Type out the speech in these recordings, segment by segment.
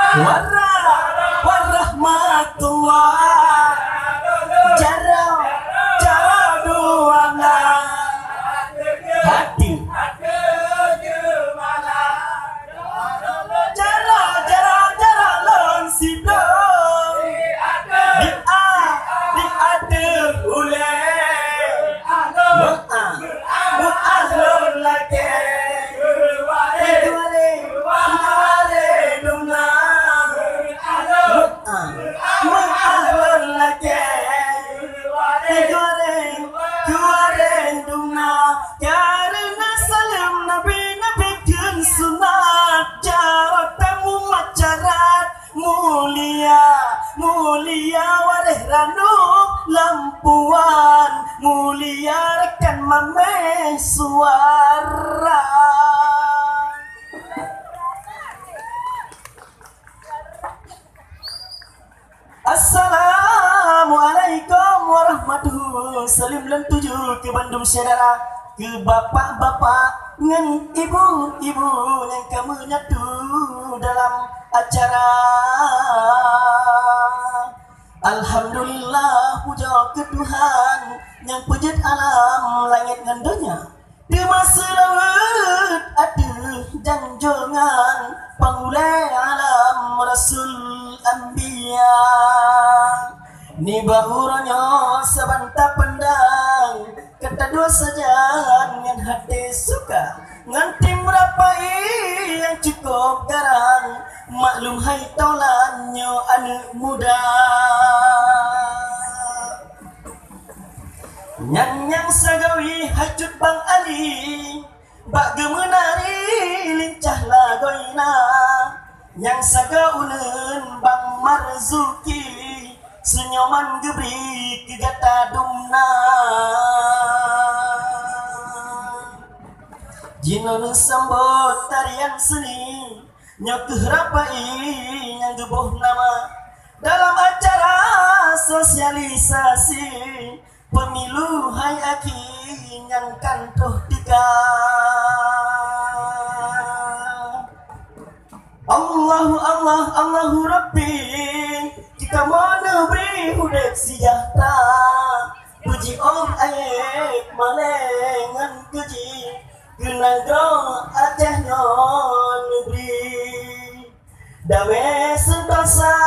warahmatullah jarang duana hati jarang lon sidong diada uleh mu'ahlun lagi karena salam nabi kun sunat jarak tamu macarat mulia wareh ranu lampuan mulia rekan mameh suara. Assalamualaikum warahmatullahi wabarakatuh. Salim lan tuju ke Bandung saudara, ke bapak-bapak ngan ibu-ibu yang kamu nyatu dalam acara. Alhamdulillah puja ke Tuhan yang pujat alam langit ngan dunia. Di masa Seulaweuet ada janjongan pangulai alam Rasul Anbiya. Ni bahuranya sabanta pandang kata dua saja dengan hati suka ngantim rapai yang cukup garang maklum hai tolannya anak muda. Nyang sagawi hajut Bang Ali bak gemenari lincah lagoina yang sagaunen Bang Marzuki senyaman gebri kegata dumna jinon sambut tarian seni nyokeh rapai yang gebuh nama dalam acara sosialisasi pemilu hai aki yang kantoh tiga. Allahu Rabbi kita mana beri hudak sejahtera puji ayat malengan keji genaga acehnya negeri damai sentosa.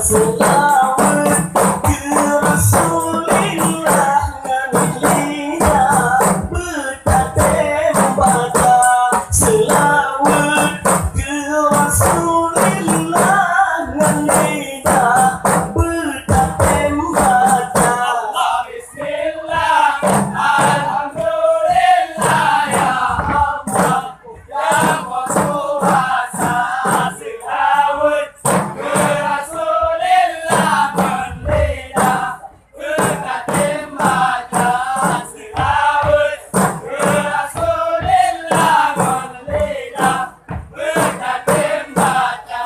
Seulaweuet ke Rasulillah nganilina betatem baca. Seulaweuet ke Rasulillah nganilina betatem baca. Bismillah, alhamdulillah, ya Allah, yang berkuasa. Seulaweuet ke Rasulillah nganilina betatem baca. Seulaweuet ke Rasulillah nganilina betatem baca.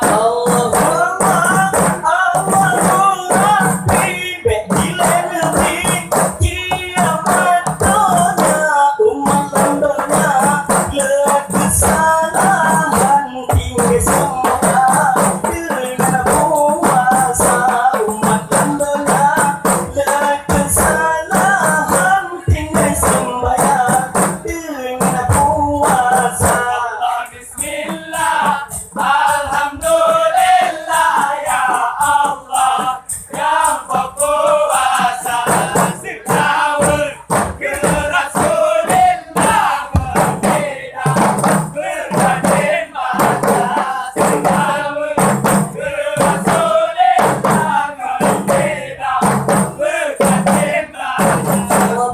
Bismillah, alhamdulillah, ya Allah, yang berkuasa. Seulaweuet ke Rasulillah nganilina betatem baca. Seulaweuet ke Rasulillah nganilina betatem baca.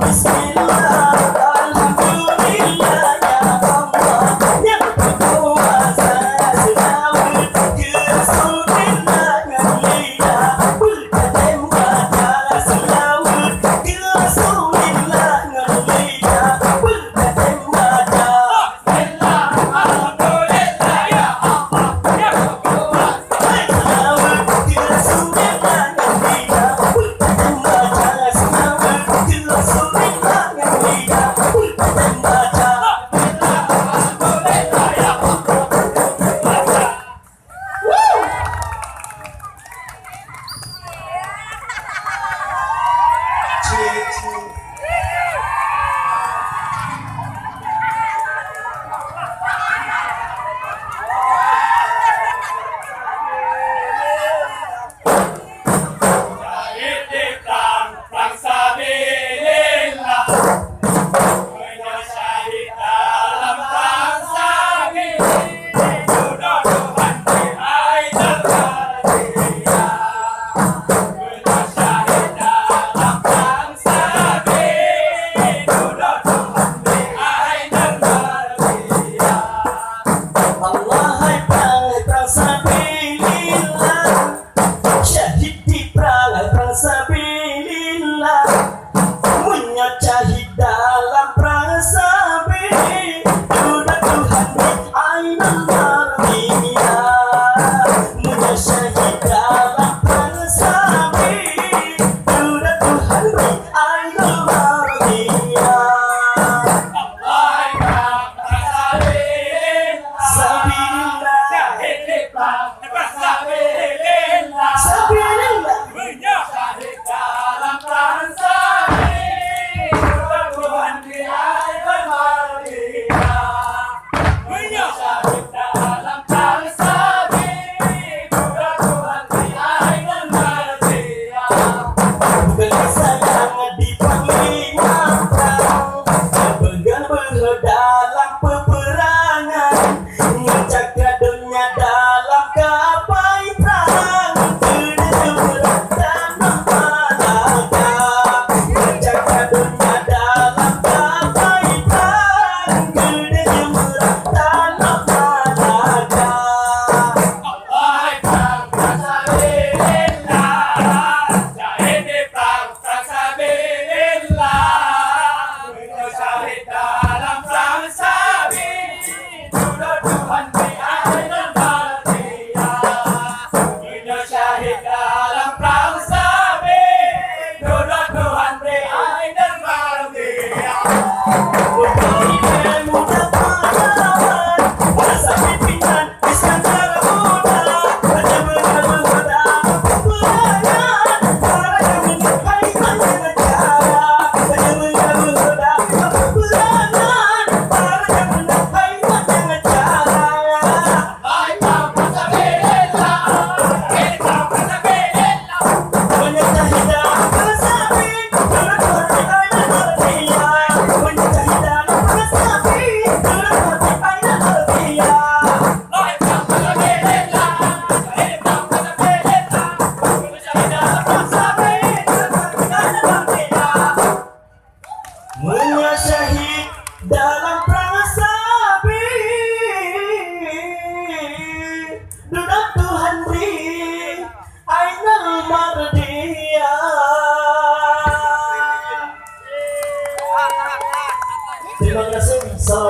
Bismillah, alhamdulillah, ya Allah, yang berkuasa. Seulaweuet ke Rasulillah nganilina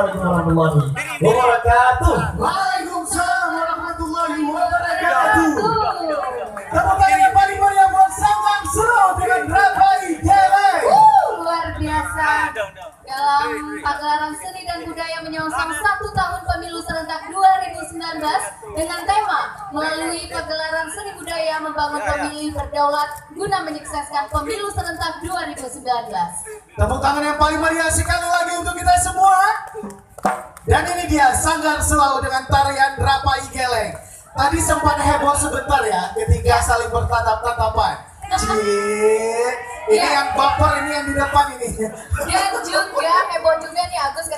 Assalamualaikum warahmatullahi wabarakatuh. Waalaikumsalam warahmatullahi wabarakatuh. Tepuk tangan yang paling meriah buat Sanggar Tarian Rapai Geleng. Luar biasa. Dalam pagelaran seni dan budaya menyongsong 1 tahun pemilu serentak 2019 dengan tema melalui pagelaran seni budaya membangun pemilih berdaulat guna menyukseskan pemilu serentak 2019. Tepuk tangan yang paling meriah sekali lagi untuk kita semua. Dan ini dia Sanggar Seulaweuet dengan Tarian Rapai Geleng. Tadi sempat heboh sebentar ya ketika saling bertatap-tatapan. Ini yang baper, ini yang di depan ini. Dan juga heboh juga nih Agus